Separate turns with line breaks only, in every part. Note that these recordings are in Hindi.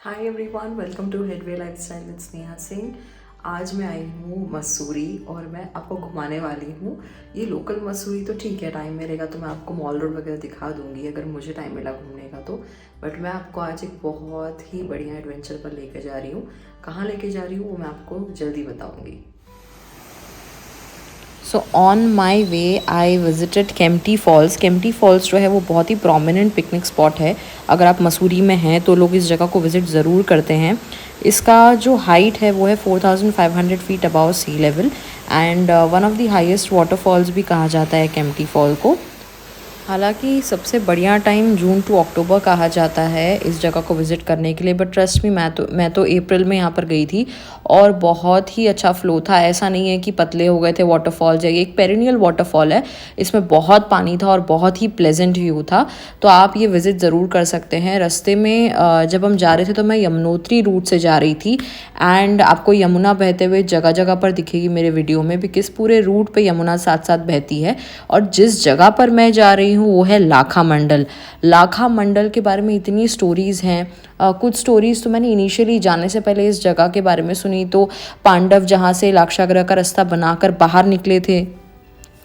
Hi everyone, welcome to Headway Lifestyle with Sneha Singh. आज मैं आई हूँ मसूरी और मैं आपको घुमाने वाली हूँ। ये लोकल मसूरी तो ठीक है, टाइम मिलेगा तो मैं आपको मॉल रोड वगैरह दिखा दूँगी अगर मुझे टाइम मिला घूमने का तो। बट मैं आपको आज एक बहुत ही बढ़िया एडवेंचर पर लेकर जा रही हूँ। कहाँ लेके जा रही हूँ वो मैं आपको जल्दी बताऊँगी। So on my way I visited Kempty Falls. Kempty Falls जो है वो बहुत ही प्रोमिनेंट पिकनिक स्पॉट है। अगर आप मसूरी में हैं तो लोग इस जगह को विज़िट ज़रूर करते हैं। इसका जो हाइट है वो है 4500 feet above sea level and one of the highest waterfalls भी कहा जाता है केम्प्टी फॉल को। हालांकि सबसे बढ़िया टाइम जून टू अक्टूबर कहा जाता है इस जगह को विज़िट करने के लिए, बट ट्रस्ट मी मैं तो अप्रैल में यहाँ पर गई थी और बहुत ही अच्छा फ़्लो था। ऐसा नहीं है कि पतले हो गए थे वाटरफॉल। जाइए, एक पेरिनियल वाटरफॉल है, इसमें बहुत पानी था और बहुत ही प्लेजेंट व्यू था। तो आप ये विज़िट ज़रूर कर सकते हैं। रास्ते में जब हम जा रहे थे तो मैं यमुनोत्री रूट से जा रही थी एंड आपको यमुना बहते हुए जगह जगह पर दिखेगी मेरे वीडियो में, बिकॉज पूरे रूट पे यमुना साथ साथ बहती है। और जिस जगह पर मैं जा रही हूँ वो है लाखा मंडल। लाखा मंडल के बारे में इतनी स्टोरीज़ हैं। कुछ स्टोरीज़ तो मैंने इनिशियली जाने से पहले इस जगह के बारे में सुनी। तो पांडव जहाँ से लाक्षागृह का रास्ता बनाकर बाहर निकले थे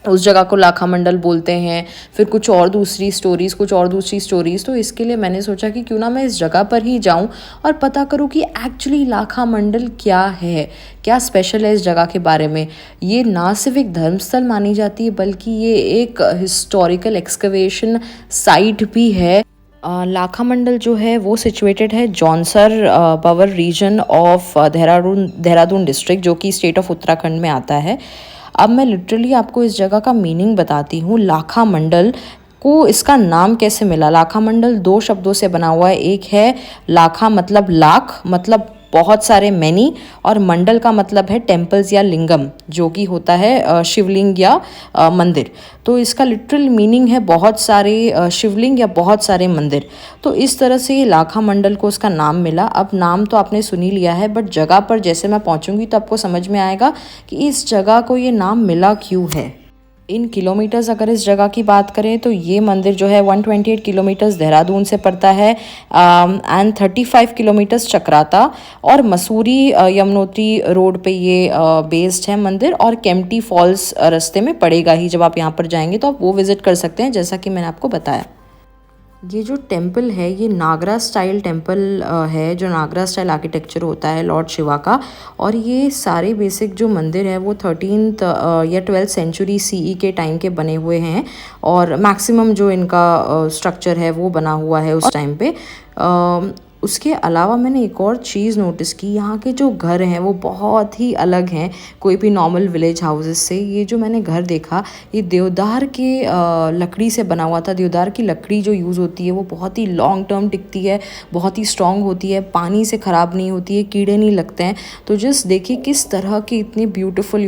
उस जगह को लाखा मंडल बोलते हैं। फिर कुछ और दूसरी स्टोरीज़। तो इसके लिए मैंने सोचा कि क्यों ना मैं इस जगह पर ही जाऊं और पता करूं कि एक्चुअली लाखा मंडल क्या है, क्या स्पेशल है इस जगह के बारे में। ये ना सिर्फ एक धर्मस्थल मानी जाती है बल्कि ये एक हिस्टोरिकल एक्सकवेशन साइट भी है। लाखा मंडल जो है वो सिचुएटेड है Jaunsar Bawar region of Dehradun district, जो कि स्टेट ऑफ उत्तराखंड में आता है। अब मैं लिटरली आपको इस जगह का मीनिंग बताती हूँ। लाखा मंडल को इसका नाम कैसे मिला? लाखा मंडल दो शब्दों से बना हुआ है। एक है लाखा मतलब लाख, मतलब बहुत सारे मैनी, और मंडल का मतलब है टेम्पल्स या लिंगम, जो कि होता है शिवलिंग या मंदिर। तो इसका लिटरल मीनिंग है बहुत सारे शिवलिंग या बहुत सारे मंदिर। तो इस तरह से ये लाखा मंडल को उसका नाम मिला। अब नाम तो आपने सुन ही लिया है, बट जगह पर जैसे मैं पहुंचूंगी तो आपको समझ में आएगा कि इस जगह को ये नाम मिला क्यों है। इन किलोमीटर्स अगर इस जगह की बात करें तो ये मंदिर जो है 128 किलोमीटर्स देहरादून से पड़ता है एंड 35 किलोमीटर्स चक्राता और मसूरी यमुनोत्री रोड पे ये बेस्ड है मंदिर। और केम्प्टी फॉल्स रास्ते में पड़ेगा ही। जब आप यहाँ पर जाएंगे तो आप वो विज़िट कर सकते हैं जैसा कि मैंने आपको बताया। ये जो टेम्पल है ये नागरा स्टाइल टेम्पल है, जो नागरा स्टाइल आर्किटेक्चर होता है लॉर्ड शिवा का। और ये सारे बेसिक जो मंदिर है वो 13th या 12th सेंचुरी सीई के टाइम के बने हुए हैं और मैक्सिमम जो इनका स्ट्रक्चर है वो बना हुआ है उस टाइम पे। उसके अलावा मैंने एक और चीज़ नोटिस की, यहाँ के जो घर हैं वो बहुत ही अलग हैं कोई भी नॉर्मल विलेज हाउसेस से। ये जो मैंने घर देखा ये देवदार के लकड़ी से बना हुआ था। देवदार की लकड़ी जो यूज़ होती है वो बहुत ही लॉन्ग टर्म टिकती है, बहुत ही स्ट्रॉन्ग होती है, पानी से ख़राब नहीं होती है, कीड़े नहीं लगते हैं। तो जस्ट देखिए किस तरह की इतनी ब्यूटीफुल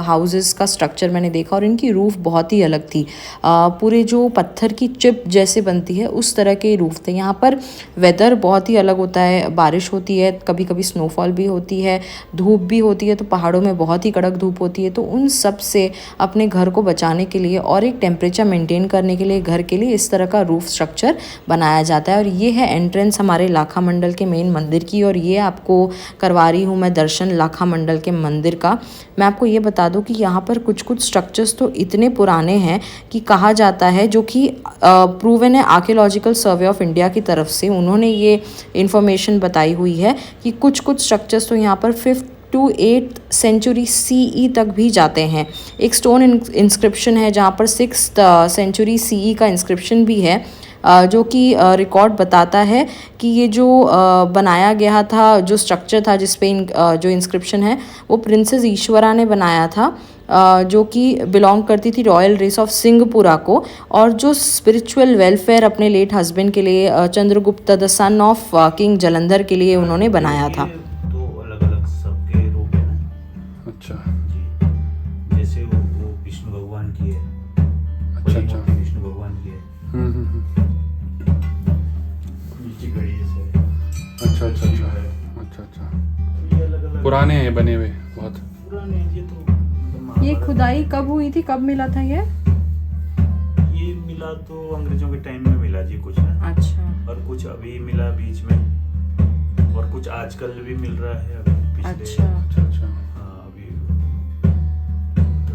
हाउसेस का स्ट्रक्चर मैंने देखा। और इनकी रूफ़ बहुत ही अलग थी। पूरे जो पत्थर की चिप जैसे बनती है उस तरह के रूफ़ थे। यहाँ पर वेदर बहुत ही अलग होता है। बारिश होती है, कभी कभी स्नोफॉल भी होती है, धूप भी होती है, तो पहाड़ों में बहुत ही कड़क धूप होती है। तो उन सब से अपने घर को बचाने के लिए और एक टेम्परेचर मेंटेन करने के लिए घर के लिए इस तरह का रूफ स्ट्रक्चर बनाया जाता है। और ये है एंट्रेंस हमारे लाखा मंडल के मेन मंदिर की। और ये आपको करवा रही हूँ मैं दर्शन लाखा मंडल के मंदिर का। मैं आपको ये बता दूँ कि यहाँ पर कुछ कुछ स्ट्रक्चर्स तो इतने पुराने हैं कि कहा जाता है, जो कि प्रूवन है आर्कियोलॉजिकल सर्वे ऑफ इंडिया की तरफ से, उन्होंने ये इंफॉर्मेशन बताई हुई है कि कुछ कुछ स्ट्रक्चर्स तो यहाँ पर 5th to 8th century CE तक भी जाते हैं। एक स्टोन इंस्क्रिप्शन है जहाँ पर 6th सेंचुरी सीई का इंस्क्रिप्शन भी है, जो कि रिकॉर्ड बताता है कि ये जो बनाया गया था, जो स्ट्रक्चर था जिसपे जो इंस्क्रिप्शन है वो प्रिंसेस ईश्वरा ने बनाया था, जो कि बिलोंग करती थी रॉयल रेस ऑफ सिंहपुरा को। और जो स्पिरिचुअल वेलफेयर अपने लेट हस्बैंड के लिए Chandragupta the son of king Jalandhar के लिए उन्होंने बनाया था।
तो अलग अलग सबके रूप है ना।
अच्छा
जी, जैसे वो विष्णु भगवान की है।
अच्छा
विष्णु भगवान की है। नीचे गणेश है।
अच्छा
ये अलग अलग
पुराने हैं बने हुए बहुत।
पुराने।
ये खुदाई कब हुई थी, कब मिला था ये
मिला तो अंग्रेजों के टाइम में मिला जी कुछ ना।
अच्छा।
और कुछ अभी मिला बीच में। और कुछ आजकल भी मिल रहा है अभी पिछले
अच्छा।
अच्छा
हाँ, अभी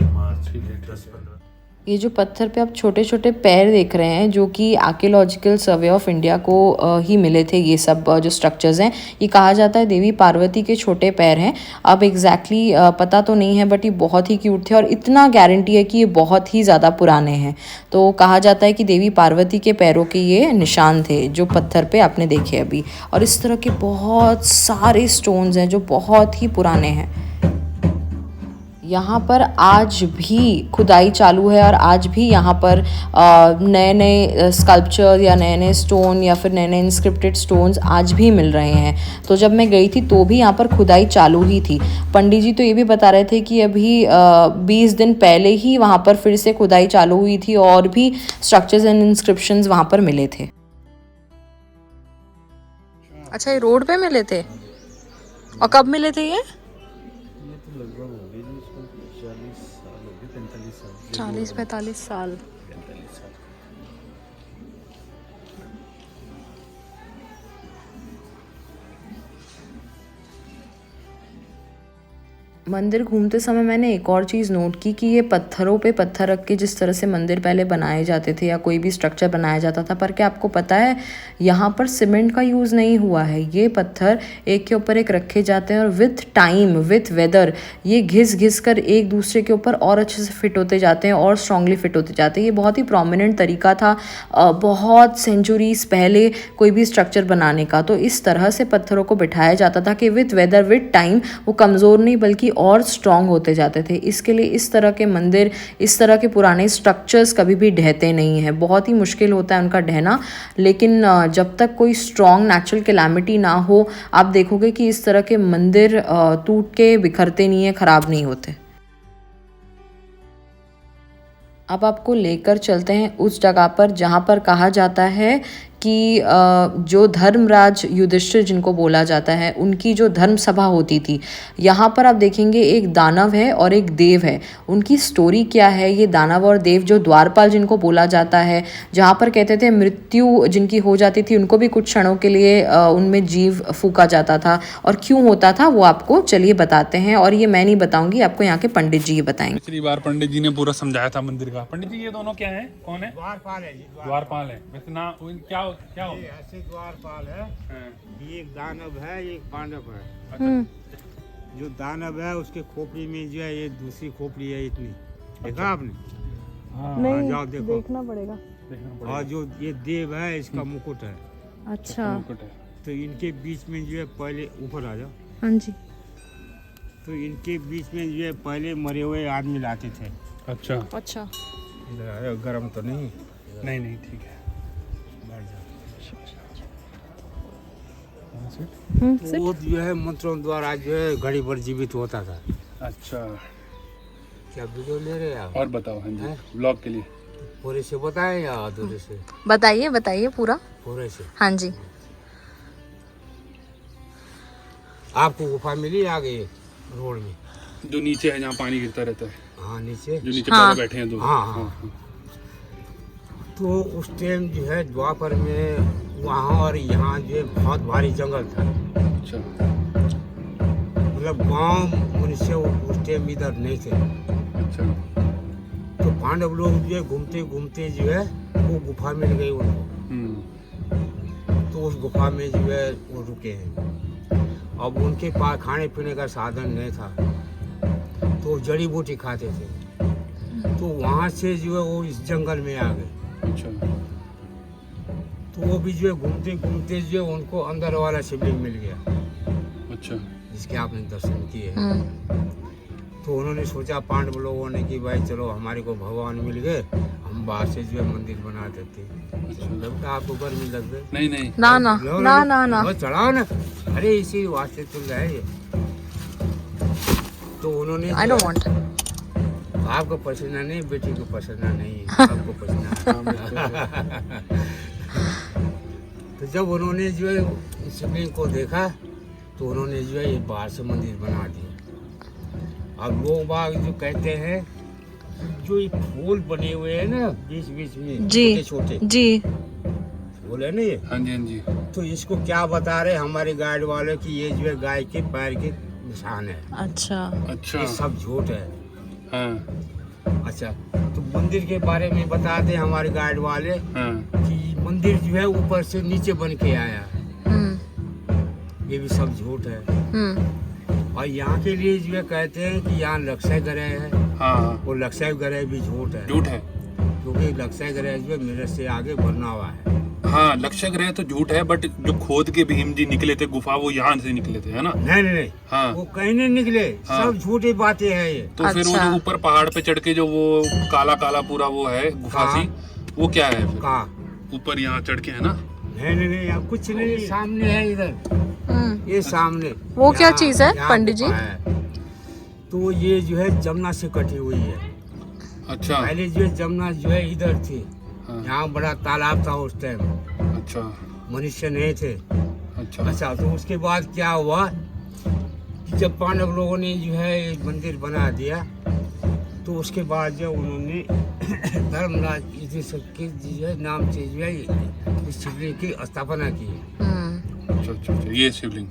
मार्च
ठीक है,
में
ठीक
10-15
ये जो पत्थर पे आप छोटे छोटे पैर देख रहे हैं जो कि आर्कियोलॉजिकल सर्वे ऑफ इंडिया को ही मिले थे, ये सब जो स्ट्रक्चर्स हैं ये कहा जाता है देवी पार्वती के छोटे पैर हैं। अब एग्जैक्टली पता तो नहीं है बट ये बहुत ही क्यूट थे और इतना गारंटी है कि ये बहुत ही ज़्यादा पुराने हैं। तो कहा जाता है कि देवी पार्वती के पैरों के ये निशान थे जो पत्थर पे आपने देखे अभी। और इस तरह के बहुत सारे स्टोन्स हैं जो बहुत ही पुराने हैं। यहाँ पर आज भी खुदाई चालू है और आज भी यहाँ पर नए नए स्कल्पचर या नए नए स्टोन या फिर नए नए इंस्क्रिप्टेड स्टोन्स आज भी मिल रहे हैं। तो जब मैं गई थी तो भी यहाँ पर खुदाई चालू ही थी। पंडित जी तो ये भी बता रहे थे कि अभी 20 दिन पहले ही वहाँ पर फिर से खुदाई चालू हुई थी और भी स्ट्रक्चर्स एंड इंस्क्रिप्शंस वहाँ पर मिले थे। अच्छा, ये रोड पे मिले थे और कब मिले थे ये? 40-45 साल। मंदिर घूमते समय मैंने एक और चीज़ नोट की कि ये पत्थरों पे पत्थर रख के जिस तरह से मंदिर पहले बनाए जाते थे या कोई भी स्ट्रक्चर बनाया जाता था, पर क्या आपको पता है यहाँ पर सीमेंट का यूज़ नहीं हुआ है। ये पत्थर एक के ऊपर एक रखे जाते हैं और विथ टाइम विथ वेदर ये घिस कर एक दूसरे के ऊपर और अच्छे से फिट होते जाते हैं और स्ट्रांगली फिट होते जाते हैं। ये बहुत ही प्रोमिनेंट तरीका था बहुत सेंचुरीज पहले कोई भी स्ट्रक्चर बनाने का। तो इस तरह से पत्थरों को बिठाया जाता था कि विथ वेदर विथ टाइम वो कमज़ोर नहीं बल्कि और स्ट्रॉन्ग होते जाते थे। इसके लिए इस तरह के मंदिर, इस तरह के पुराने स्ट्रक्चर्स कभी भी ढहते नहीं हैं। बहुत ही मुश्किल होता है उनका ढहना, लेकिन जब तक कोई स्ट्रॉन्ग नेचुरल कैलामिटी ना हो आप देखोगे कि इस तरह के मंदिर टूट के बिखरते नहीं है, ख़राब नहीं होते। अब आपको लेकर चलते हैं उस जगह पर जहाँ पर कहा जाता है कि जो धर्मराज युधिष्ठिर जिनको बोला जाता है उनकी जो धर्म सभा होती थी। यहाँ पर आप देखेंगे एक दानव है और एक देव है। उनकी स्टोरी क्या है, ये दानव और देव जो द्वारपाल जिनको बोला जाता है, जहाँ पर कहते थे मृत्यु जिनकी हो जाती थी उनको भी कुछ क्षणों के लिए उनमें जीव फूका जाता था। और क्यों होता था वो आपको चलिए बताते हैं, और ये मैं नहीं बताऊंगी, आपको यहाँ के पंडित जी ही बताएंगे।
पिछली बार पंडित जी ने पूरा समझाया था मंदिर का। पंडित जी ये दोनों क्या है, कौन है?
द्वारपाल है जी,
द्वारपाल है। वैसे ना क्या हो?
ये ऐसे द्वारपाल है। ये एक दानव है, एक पांडव है।
अच्छा।
जो दानव है उसके खोपड़ी में जो है ये दूसरी खोपड़ी है इतनी, देखा आपने?
हाँ,
जाओ देखो,
देखना पड़ेगा।
और जो ये देव है इसका मुकुट है।
अच्छा,
तो इनके बीच में जो है पहले, ऊपर आ जाओ।
हाँ जी।
तो इनके बीच में जो है पहले मरे हुए आदमी लाते थे।
अच्छा
अच्छा,
इधर आयो, गर्म तो नहीं?
नहीं ठीक है।
तो वो जो है मंत्रों द्वारा जो है घड़ी भर जीवित होता था।
अच्छा,
क्या वीडियो ले रहे हैं आप?
और बताओ। हाँ जी, ब्लॉग के लिए
पूरे से बताएं या अधूरे से?
बताइए पूरा।
पूरे से।
हाँ जी।
आपको गुफा मिली आगे रोड में?
जो नीचे है जहाँ पानी गिरता रहता है।
हाँ, नीचे
जो नीचे
हाँ।
बैठे हैं दो।
हाँ। तो उस टाइम जो है द्वापर में वहाँ और यहाँ जो है बहुत भारी जंगल था।
अच्छा।
मतलब गांव मनुष्य उस टाइम इधर नहीं थे।
अच्छा।
तो पांडव लोग जो है घूमते घूमते जो है वो गुफा मिल गई उनको। तो उस गुफा में जो है वो रुके हैं। अब उनके पास खाने पीने का साधन नहीं था तो जड़ी बूटी खाते थे। तो वहाँ से जो है वो इस जंगल में आ गए।
अच्छा।
तो वो भी जो है घूमते घूमते जो है उनको अंदर वाला शिवलिंग मिल गया।
अच्छा।
जिसके आपने दर्शन किए हैं। तो उन्होंने सोचा पांडव लोगों ने कि भाई चलो हमारे को भगवान मिल गए, हम बाहर से जो है मंदिर बना देते। लगता आपको गर्मी लग गई?
नहीं
ना।
चढ़ाओ ना, अरे इसी वास्ते चल रहा है ये। तो उन्होंने
I don't want.
आपको पसीना नहीं, बेटी को पसीना नहीं, आपको पसीना। तो जब उन्होंने जो है शिवलिंग को देखा तो उन्होंने जो है ये बाहर से मंदिर बना दिया। अब लोग बाग जो कहते हैं जो ये फूल बने हुए हैं ना बीच बीच में,
जी
छोटे छोटे
जी।
फूल है ना ये,
हाँ जी
तो इसको क्या बता रहे हमारे गाइड वाले कि ये जो है गाय के पैर के निशान है।
अच्छा
अच्छा
ये सब झूठ है।
हाँ
अच्छा, तो मंदिर के बारे में बताते हमारे गाइड वाले
हाँ
कि मंदिर जो है ऊपर से नीचे बन के आया,
हम्म
ये भी सब झूठ है।
हम्म
और यहाँ के लिए जो है कहते हैं कि यहाँ लक्षय ग्रह है,
हाँ
वो लक्षय ग्रह भी झूठ है,
झूठ है।
क्योंकि लक्षय ग्रह जो है मेरे से आगे बना हुआ है।
हाँ लक्ष्य ग्रह तो झूठ है, बट जो खोद के भीम जी निकले थे गुफा वो यहाँ से निकले थे, है ना?
नहीं नहीं नहीं,
हाँ
वो कहीं नहीं निकले,
हाँ।
सब झूठी बातें हैं ये।
तो फिर वो
अच्छा।
जो ऊपर पहाड़ पे चढ़ के जो वो काला काला पूरा वो है गुफा
कहाँ?
सी, वो क्या है फिर?
कहा
ऊपर यहाँ चढ़ के है ना?
नहीं नहीं नहीं, यहाँ कुछ नहीं, सामने है इधर, ये सामने।
वो क्या
यहाँ-
चीज़ है,
यहाँ
पंडित जी?
गुफा है। तो ये जो है जमुना से कटी हुई है।
अच्छा
पहले जो है जमुना जो है इधर थी,
हाँ,
यहाँ बड़ा तालाब था उस टाइम,
अच्छा
मनुष्य नहीं थे।
अच्छा
अच्छा, तो उसके बाद क्या हुआ कि जब पांडव लोगों ने जो है ये मंदिर बना दिया, तो उसके बाद जो उन्होंने धर्मराज के जो है नाम से जो है इस शिवलिंग की स्थापना की है।
अच्छा अच्छा अच्छा, ये शिवलिंग,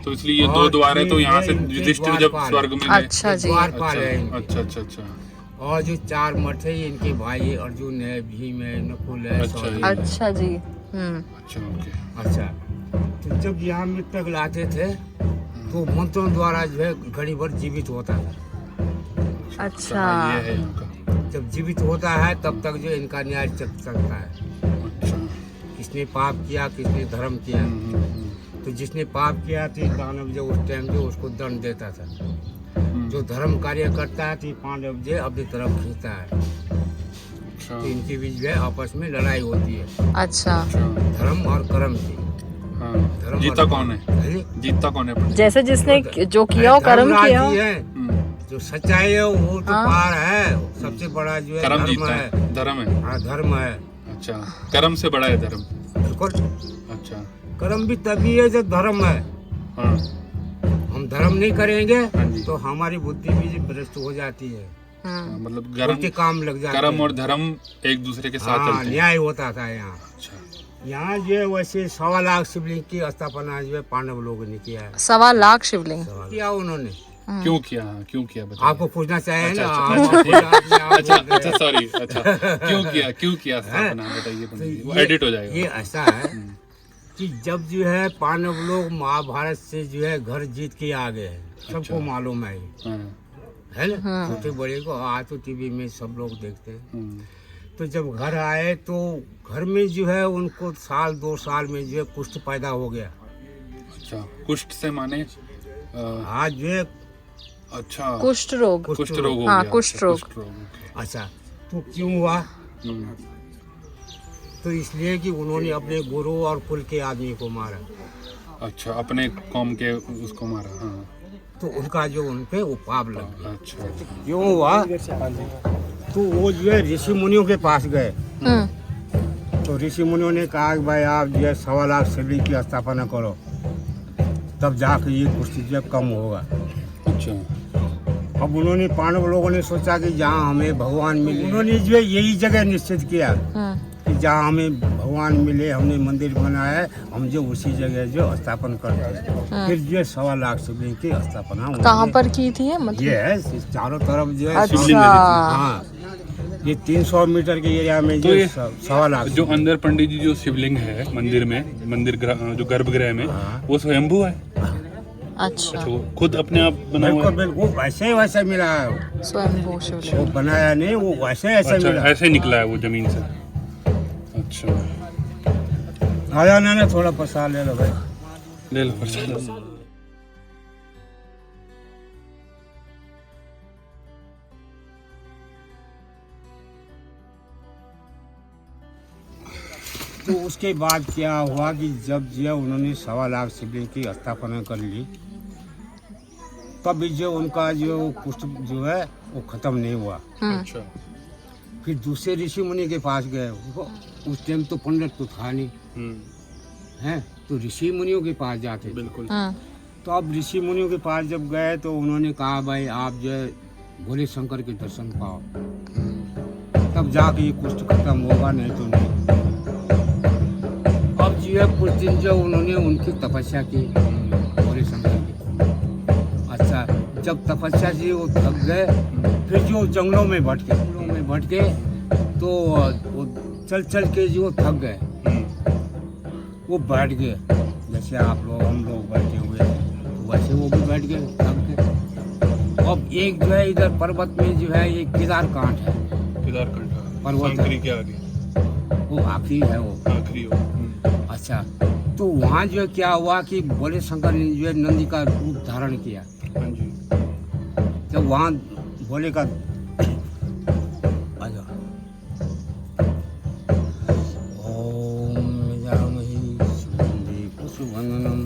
तो इसलिए ये दो
और
द्वार है, तो यहाँ से
इनके
युधिष्ठिर जब
द्वारपाल है।
स्वर्ग में गए।
अच्छा जी
द्वारपाल है इनके।
अच्छा अच्छा अच्छा
और जो 4 मठ है ये इनके भाई है, अर्जुन है, भीम है, नकुल है,
अच्छा,
सहदेव है।
अच्छा जी
अच्छा ओके।
अच्छा, तो जब यहाँ मृतक लाते थे तो मंत्रों द्वारा जो है घड़ी भर जीवित होता था।
अच्छा
ये है यहाँ का।
जब जीवित होता है तब तक जो इनका न्याय चलता है।
अच्छा
किसने पाप किया, किसने धर्म किया। तो जिसने पाप किया तो दानव जो उस टाइम जो उसको दंड देता था, जो धर्म कार्य करता है तो पांडव जो अपनी तरफ खींचता है।
अच्छा
तो इनके बीच जो है आपस में लड़ाई होती है,
अच्छा
अच्छा
धर्म और कर्म की।
हाँ,
धर्म
जीता
और
कौन है?
अरे,
जीतता कौन है?
जैसे जिसने जो किया हो कर्म
धर्मराज
किया
जी है, जो सच्चाई है वो तो
हाँ।
पार है, सबसे बड़ा जो है
कर्म
धर्म
जीतता
है।
है, धर्म है।
हाँ, धर्म है,
अच्छा, कर्म से बड़ा है धर्म।
बिल्कुल।
अच्छा
कर्म भी तभी है जब धर्म है।
हाँ
हम धर्म नहीं करेंगे
हाँ जी।
तो हमारी बुद्धि भी भ्रष्ट हो जाती है,
हाँ, मतलब
उल्टे काम लग जाते
कर्म
हैं।
और धर्म एक दूसरे के साथ
हाँ,
चलते हैं।
न्याय होता था यहाँ।
अच्छा
यहाँ जो है वैसे 1.25 लाख शिवलिंग की स्थापना जो है पांडव लोगों ने किया है।
1.25 लाख शिवलिंग
किया उन्होंने,
क्यों किया? हाँ, क्यों किया बताइए।
आपको पूछना चाहिए
अच्छा,
ना।
अच्छा,
आप खुद अपने आप
अच्छा
बोल रहे
अच्छा
हैं।
सॉरी, अच्छा क्यों किया स्थापना बताइए
तो
पंडित जी, वो
ये-
एडिट हो जाएगा।
ये ऐसा है कि जब जो है पांडव लोग महाभारत से जो है घर जीत के आ गए हैं, सबको
अच्छा।
मालूम है,
हाँ,
है ना। छोटे बड़े को आज तो टीवी में सब लोग देखते हैं।
हम्म,
तो जब घर आए तो घर में जो है उनको 1-2 साल में जो है कुष्ठ पैदा हो गया।
अच्छा कुष्ठ से माने
आज जो है
अच्छा
कुष्ठ रोग
कुष्ठ रोग हो
हाँ,
गया।
कुष्ठ
अच्छा,
रोग।
कुष्ठ रोग, ओके।
अच्छा, तो क्यों हुआ?
हम्म,
तो इसलिए कि उन्होंने अपने गुरु और कुल के आदमी को मारा,
अच्छा अपने कौम के उसको मारा। हाँ
तो उनका जो उन पे वो पाप लग गया।
अच्छा अच्छा
क्यों हुआ? तो वो जो है ऋषि मुनियों के पास गए, तो ऋषि मुनियों ने कहा कि भाई आप जो है 1.25 लाख शिवलिंग की स्थापना करो, तब जाकर ये कुछ जो है कम होगा।
अच्छा
अब उन्होंने पांडव लोगों ने सोचा कि जहाँ हमें भगवान मिले, उन्होंने जो है यही जगह निश्चित किया कि जहाँ हमें भगवान मिले, हमने मंदिर बनाया है, हम जो उसी जगह जो स्थापना करते हैं। फिर जो है 1.25 लाख शिवलिंग की स्थापना
कहाँ पर की थी ये मतलब?
ये है चारों तरफ जो है
अच्छा
हाँ, ये 300 मीटर के एरिया में
तो
जो
ये
1.25 लाख
जो अंदर पंडित जी जो शिवलिंग है मंदिर में, जो गर्भगृह में, वो स्वयंभू है?
अच्छा
अच्छा वो खुद अपने आप बना हुआ
बिल्कुल
है?
बिल्कुल वैसे ही वैसे मिला है वो।
स्वयंभू शिवलिंग
वो बनाया नहीं, वो वैसे ऐसे
अच्छा
मिला।
ऐसे निकला है वो जमीन से? अच्छा
आया ना थोड़ा प्रसाद ले लो भाई।
ले लो प्रसाद।
तो उसके बाद क्या हुआ कि जब जो है उन्होंने 1.25 लाख शिवलिंग की स्थापना कर ली, तब जो उनका जो कुष्ठ जो है वो खत्म नहीं हुआ।
अच्छा
फिर दूसरे ऋषि मुनि के पास गए, उस टाइम तो पंडित तो था नहीं है, तो ऋषि मुनियों के पास जाते थे।
बिल्कुल।
तो अब ऋषि मुनियों के पास जब गए तो उन्होंने कहा भाई आप जो है भोले शंकर के दर्शन पाओ, तब जाके ये कुष्ठ खत्म होगा, नहीं तो नहीं। अब जो जो है कुछ दिन जो उन्होंने उनकी तपस्या की भोले शंकर की। अच्छा, जब तपस्या से वो थक गए, फिर जो जंगलों में भटके तो वो चल के जो थक गए, वो बैठ गए। जैसे आप लोग हम लोग बैठे हुए हैं, तो वैसे वो भी बैठ गए, थक गए। अब एक जो है इधर पर्वत में जो है एक केदारकांठ है, पर्वत है।
के आगे
वो आखिरी है, वो
आखिरी हो।
अच्छा, तो वहाँ जो है क्या हुआ कि भोले शंकर ने जो है नंदी का रूप धारण किया।
हाँ जी।
जब वहाँ भोले का आजा ओम जामहि सुगंधि पुष्पवननम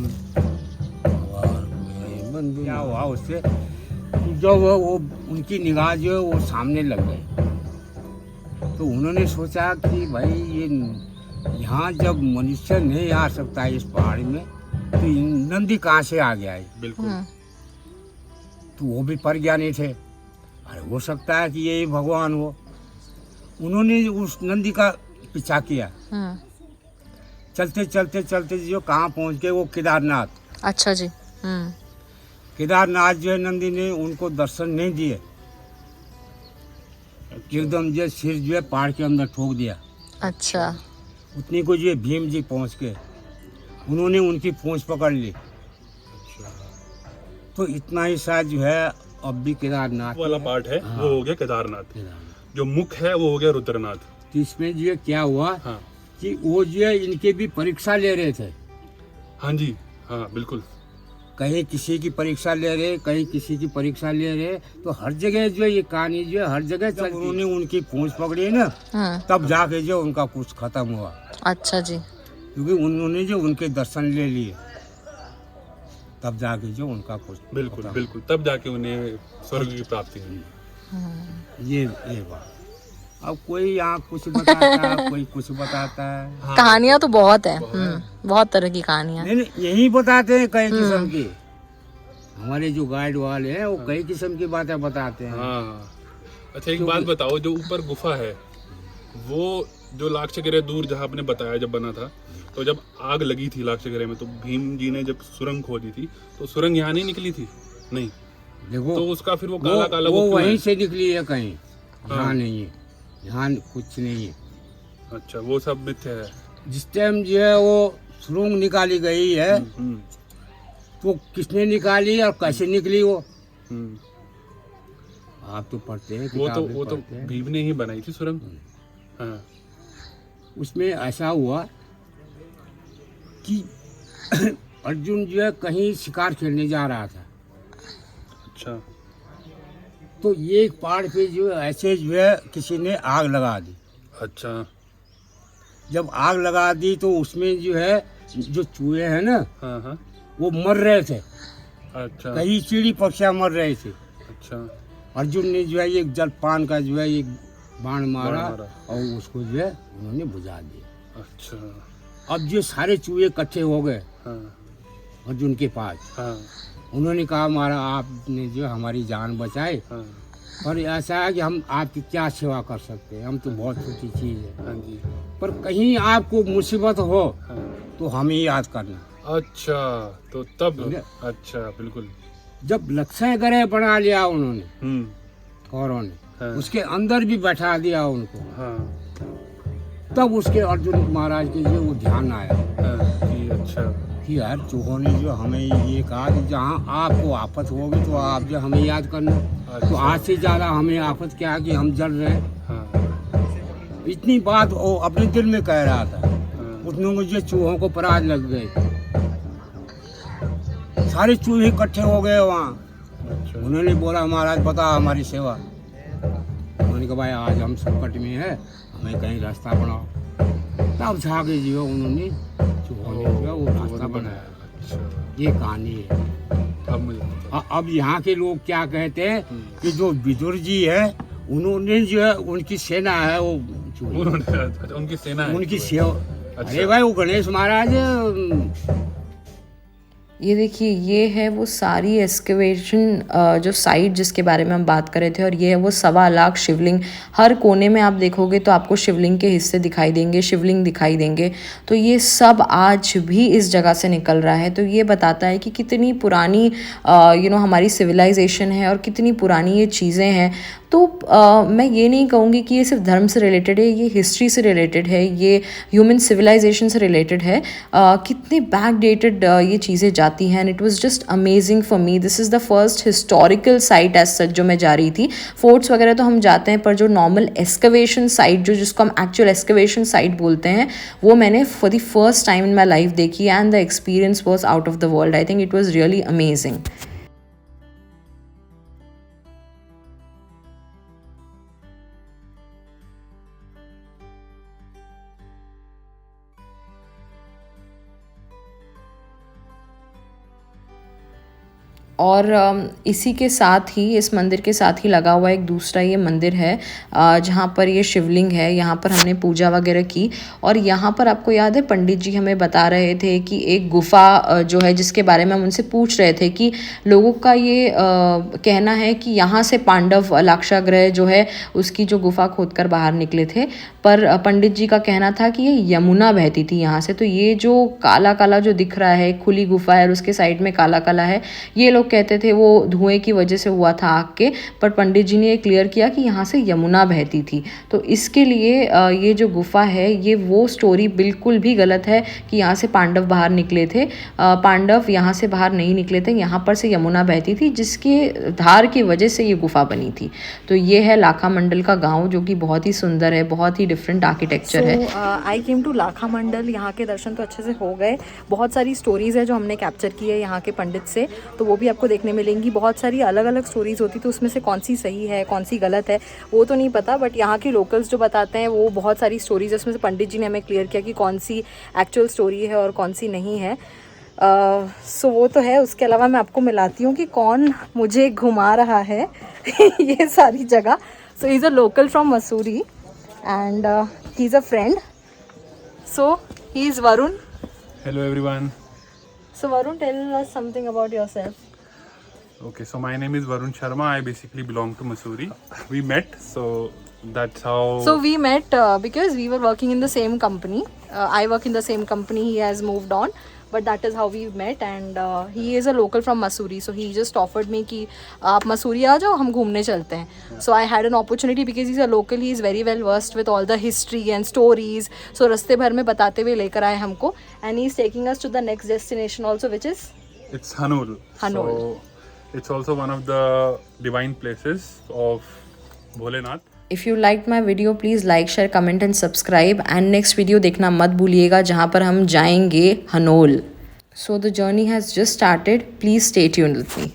बंधु। क्या हुआ उससे कि जो वो उनकी निगाह जो है वो सामने लग गई। तो उन्होंने सोचा कि भाई ये यहाँ जब मनुष्य नहीं आ सकता इस पहाड़ी में, तो नंदी कहाँ से आ गया है।
बिल्कुल।
तो वो भी परज्ञानी थे, अरे हो सकता है कि यही भगवान हो। उन्होंने उस नंदी का पीछा किया। चलते चलते चलते जो कहाँ पहुँच गए, वो केदारनाथ।
अच्छा जी।
केदारनाथ जो है नंदी ने उनको दर्शन नहीं दिए, एकदम जो सिर जो है पहाड़ के अंदर ठोक दिया।
अच्छा।
उतनी को जो है भीम जी पहुँच के उन्होंने उनकी पूंछ पकड़ ली। तो इतना ही शायद जो है अब भी केदारनाथ
वाला पार्ट है।
हाँ।
वो हो गया केदारनाथ। जो मुख है वो हो गया रुद्रनाथ।
तो इसमें जो है क्या हुआ
हाँ।
कि वो जो है इनके भी परीक्षा ले रहे थे।
हाँ जी, हाँ बिल्कुल।
कहीं किसी की परीक्षा ले रहे, कहीं किसी की परीक्षा ले रहे, तो हर जगह जो है ये कहानी जो है हर जगह जब उन्होंने उनकी पूंछ पकड़ी ना, तब जाके जो उनका कुछ खत्म हुआ।
अच्छा जी।
क्योंकि उन्होंने जो उनके दर्शन ले लिए, तब जाके जो उनका कुछ
बिल्कुल
खत्म
बिल्कुल, तब जाके उन्हें स्वर्ग की प्राप्ति हुई।
ये बात। अब कोई यहाँ कुछ बताता है, कोई कुछ बताता है।
हाँ,
कहानियां तो बहुत है। बहुत तरह की कहानियां।
नहीं, यही बताते हैं कई किस्म की। हमारे जो गाइड वाले हैं वो कई किस्म की बातें बताते हैं।
हाँ। अच्छा, एक बात बताओ, जो ऊपर गुफा है वो जो लाक्षागृह दूर जहाँ आपने बताया जब बना था, तो जब आग लगी थी लाक्षागृह में, तो भीम जी ने जब सुरंग खोदी थी, तो सुरंग यहाँ नहीं निकली थी? नहीं।
देखो
तो उसका फिर वो काला काला
वो
क्यों
वहीं
है?
से निकली है कहीं, यहाँ
हाँ।
नहीं है, यहाँ कुछ नहीं है।
अच्छा, वो सब मिथ्या है।
जिस टाइम जो है वो सुरंग निकाली गई है, तो किसने निकाली और कैसे निकली वो आप तो पढ़ते हैं,
वो तो
पढ़ते हैं।
भीम ने ही बनाई थी सुरंग। हाँ।
उसमें ऐसा हुआ कि अर्जुन जो है कहीं शिकार खेलने जा रहा था।
अच्छा।
तो ये एक पहाड़ पे जो है ऐसे जो है किसी ने आग लगा दी।
अच्छा।
जब आग लगा दी तो उसमें जो है जो चूहे हैं ना,
हाँ हाँ।
वो मर रहे थे।
अच्छा।
कई चिड़ी पक्षियाँ मर रहे थे।
अच्छा।
अर्जुन ने जो है एक जलपान का जो है एक बाण मारा
मारा।
और उसको जो है उन्होंने बुझा दिया।
अच्छा।
अब जो सारे चूहे इकट्ठे हो गए
हाँ
अर्जुन के पास।
हाँ
उन्होंने कहा हमारा आपने जो हमारी जान बचाई,
हाँ।
पर ऐसा है कि हम आपकी क्या सेवा कर सकते हैं, हम तो बहुत छोटी चीज़ है,
हाँ जी।
पर कहीं आपको मुसीबत हो
हाँ।
तो हमें याद करना।
अच्छा, तो तब
समझे?
अच्छा बिल्कुल।
जब लक्ष्य ग्रह बना लिया उन्होंने कौरवों ने,
हाँ।
उसके अंदर भी बैठा दिया उनको,
हाँ
तब उसके अर्जुन महाराज के जो वो ध्यान आया
हाँ जी। अच्छा।
कि यार चूहों ने जो हमें ये कहा कि जहाँ आपको आफत होगी तो आप जो हमें याद करना। तो आज से ज़्यादा हमें आफत क्या है कि हम जल रहे हैं।
हाँ
इतनी बात वो अपने दिल में कह रहा था।
हाँ।
उतने में जो चूहों को पराज लग गए, सारे चूहे इकट्ठे हो गए वहाँ।
अच्छा।
उन्होंने बोला महाराज बता हमारी सेवा। उन्होंने कहा भाई आज हम संकट में है, हमें कहीं रास्ता बनाओ। तब जाके जो है उन्होंने चूहों ने जो है वो रास्ता बनाया।
अच्छा।
ये कहानी है।
अब मुझे पता।
अब यहाँ के लोग क्या कहते हैं कि जो विदुर जी है उन्होंने जो है उनकी सेना है वो चूहे।
उन्होंने अच्छा, उनकी सेना है।
उनकी सेवा।
अच्छा।
अरे भाई वो गणेश महाराज
ये देखिए, ये है वो सारी एक्सकवेशन जो साइट जिसके बारे में हम बात कर रहे थे, और ये है वो 1.25 लाख शिवलिंग। हर कोने में आप देखोगे तो आपको शिवलिंग के हिस्से दिखाई देंगे, शिवलिंग दिखाई देंगे। तो ये सब आज भी इस जगह से निकल रहा है। तो ये बताता है कि कितनी पुरानी हमारी सिविलाइजेशन है और कितनी पुरानी ये चीज़ें हैं। तो मैं ये नहीं कहूँगी कि ये सिर्फ धर्म से रिलेटेड है, ये हिस्ट्री से रिलेटेड है, ये ह्यूमन सिविलाइजेशन से रिलेटेड है। कितने बैकडेटेड ये चीज़ें जाती हैं, and it was just amazing for me. This is the first historical site as such जो मैं जा रही थी। फोर्ट्स वगैरह तो हम जाते हैं, पर जो नॉर्मल एक्सकवेशन साइट जिसको हम एक्चुअल एक्सकवेशन साइट बोलते हैं, वो मैंने for the first time in my life देखी, and the experience was out of the world. I think it was really amazing. और इसी के साथ ही, इस मंदिर के साथ ही लगा हुआ एक दूसरा ये मंदिर है जहाँ पर ये शिवलिंग है। यहाँ पर हमने पूजा वगैरह की, और यहाँ पर आपको याद है पंडित जी हमें बता रहे थे कि एक गुफा जो है जिसके बारे में हम उनसे पूछ रहे थे कि लोगों का ये कहना है कि यहाँ से पांडव लाक्षागृह जो है उसकी जो गुफा खोदकर बाहर निकले थे, पर पंडित जी का कहना था कि ये यमुना बहती थी यहाँ से। तो ये जो काला काला जो दिख रहा है, खुली गुफा है और उसके साइड में काला काला है, ये लोग कहते थे वो धुएं की वजह से हुआ था, आग के। पर पंडित जी ने ये क्लियर किया कि यहाँ से यमुना बहती थी। तो इसके लिए ये जो गुफा है, ये वो स्टोरी बिल्कुल भी गलत है कि यहाँ से पांडव बाहर निकले थे। पांडव यहाँ से बाहर नहीं निकले थे, यहाँ पर से यमुना बहती थी जिसके धार की वजह से ये गुफा बनी थी। तो ये है लाखा मंडल का गाँव, जो कि बहुत ही सुंदर है, बहुत ही डिफरेंट आर्किटेक्चर है। आई केम टू लाखा मंडल। यहाँ के दर्शन तो अच्छे से हो गए। बहुत सारी स्टोरीज़ है जो हमने कैप्चर की है यहाँ के पंडित से, तो वो भी आपको देखने मिलेंगी। बहुत सारी अलग अलग स्टोरीज़ होती, तो उसमें से कौन सी सही है कौन सी गलत है वो तो नहीं पता, बट यहाँ के लोकल्स जो बताते हैं वो बहुत सारी स्टोरीज़ है। उसमें से पंडित जी ने हमें क्लियर किया कि कौन सी एक्चुअल स्टोरी है और कौन सी नहीं है। सो वो तो है। उसके अलावा मैं आपको मिलाती हूँ कि कौन मुझे घुमा रहा है ये सारी जगह। So he is a local from Mussoorie and he is a friend. So he is Varun.
Hello everyone.
So Varun, tell us something about yourself.
Okay, so my name is Varun Sharma. I basically belong to Mussoorie. We met, so that's how.
So we met because we were working in the same company. I work in the same company. He has moved on, but that is how we met. And he is a local from Mussoorie, so he just offered me कि आप मसूरी आ जाओ, हम घूमने चलते हैं. So I had an opportunity because he's a local. He is very well versed with all the history and stories. So रास्ते भर में बताते हुए लेकर आए हमको. And he is taking us to the next destination also, which is
It's Hanul.
Hanul.
So it's also one of the divine places of Bholenath.
If you liked my video, please like, share, comment and subscribe. And next video देखना मत भूलिएगा जहाँ पर हम जाएंगे Hanol. So the journey has just started. Please stay tuned with me.